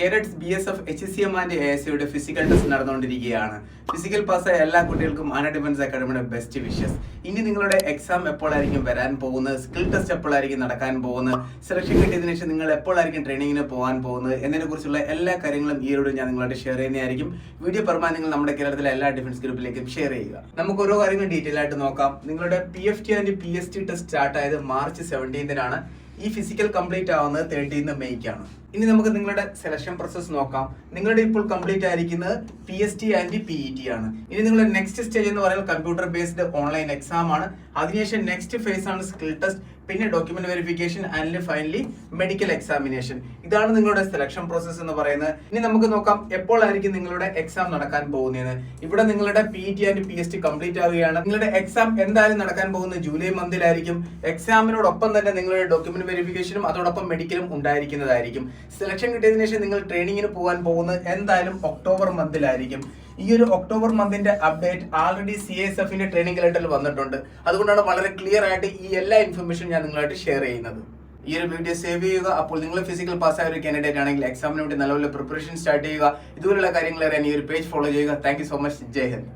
Cadets BSF HCM and ASയുടെ physical test നടന്നുകൊണ്ടിരിക്കുകയാണ്. Physical പാസ്സായ എല്ലാ കുട്ടികൾക്കും അന ഡിഫൻസ് അക്കാഡമിയുടെ ബെസ്റ്റ് വിഷസ്. ഇനി നിങ്ങളുടെ എക്സാം എപ്പോഴായിരിക്കും വരാൻ പോകുന്നത്, സ്കിൽ ടെസ്റ്റ് എപ്പോഴായിരിക്കും നടക്കാൻ പോകുന്നത്, സെലക്ഷൻ കിട്ടിയതിനു ശേഷം നിങ്ങൾ എപ്പോഴായിരിക്കും ട്രെയിനിങ്ങിന് പോകാൻ പോകുന്നത് എന്നതിനെ കുറിച്ചുള്ള എല്ലാ കാര്യങ്ങളും ഈ ഒരു ഞാൻ നിങ്ങളോട് ഷെയർ ചെയ്യുന്നതായിരിക്കും. വീഡിയോ പരമാവധി നിങ്ങൾ നമ്മുടെ കേരളത്തിലെ എല്ലാ ഡിഫൻസ് ഗ്രൂപ്പിലേക്കും ഷെയർ ചെയ്യുക. നമുക്ക് ഓരോ കാര്യങ്ങളും ഡീറ്റെയിൽ ആയിട്ട് നോക്കാം. നിങ്ങളുടെ PFT and PST test start ആയത് മാർച്ച് 17-നാണ്. ഈ ഫിസിക്കൽ കംപ്ലീറ്റ് ആവുന്നത് 13 മെയ്ക്കാണ്. ഇനി നമുക്ക് നിങ്ങളുടെ സെലക്ഷൻ പ്രോസസ് നോക്കാം. നിങ്ങളുടെ ഇപ്പോൾ കംപ്ലീറ്റ് ആയിരിക്കുന്നത് PST ആൻഡ് PET ആണ്. ഇനി നിങ്ങളുടെ നെക്സ്റ്റ് സ്റ്റേജ് എന്ന് പറയുന്നത് കമ്പ്യൂട്ടർ ബേസ്ഡ് ഓൺലൈൻ എക്സാം ആണ്. അതിനുശേഷം നെക്സ്റ്റ് ഫേസ് ആണ് സ്കിൽ ടെസ്റ്റ്, പിന്നെ document verification and finally medical examination. ഇതാണ് നിങ്ങളുടെ സെലക്ഷൻ പ്രോസസ് എന്ന് പറയുന്നത്. ഇനി നമുക്ക് നോക്കാം എപ്പോഴായിരിക്കും നിങ്ങളുടെ എക്സാം നടക്കാൻ പോകുന്നത്. ഇവിടെ നിങ്ങളുടെ PET ആൻഡ് PST കംപ്ലീറ്റ് ആവുകയാണ്. നിങ്ങളുടെ എക്സാം എന്തായാലും നടക്കാൻ പോകുന്നത് ജൂലൈ മന്തിലായിരിക്കും. എക്സാമിനോടൊപ്പം തന്നെ നിങ്ങളുടെ ഡോക്യുമെന്റ് വെരിഫിക്കേഷനും അതോടൊപ്പം മെഡിക്കലും ഉണ്ടായിരിക്കുന്നതായിരിക്കും. സെലക്ഷൻ കിട്ടിയതിനു ശേഷം നിങ്ങൾ ട്രെയിനിങ്ങിന് പോകാൻ പോകുന്നത് എന്തായാലും ഒക്ടോബർ മന്തിലായിരിക്കും. ഈ ഒരു ഒക്ടോബർ മന്തിന്റെ അപ്ഡേറ്റ് ആൾറെഡി CISFന്റെ ട്രെയിനിങ് ലെറ്ററിൽ വന്നിട്ടുണ്ട്. അതുകൊണ്ടാണ് വളരെ ക്ലിയർ ആയിട്ട് ഈ എല്ലാ ഇൻഫർമേഷനും ഞാൻ നിങ്ങളായിട്ട് ഷെയർ ചെയ്യുന്നത്. ഈ ഒരു വീഡിയോ സേവ് ചെയ്യുക. അപ്പോൾ നിങ്ങൾ ഫിസിക്കൽ പാസ്സായ ഒരു കാൻഡിഡേറ്റ് ആണെങ്കിൽ എക്സാമിന് വേണ്ടി നല്ലപോലെ പ്രിപ്പറേഷൻ സ്റ്റാർട്ട് ചെയ്യുക. ഇതുപോലുള്ള കാര്യങ്ങൾ അറിയാൻ ഈ ഒരു പേജ് ഫോളോ ചെയ്യുക. Thank you so much. Jai Hind.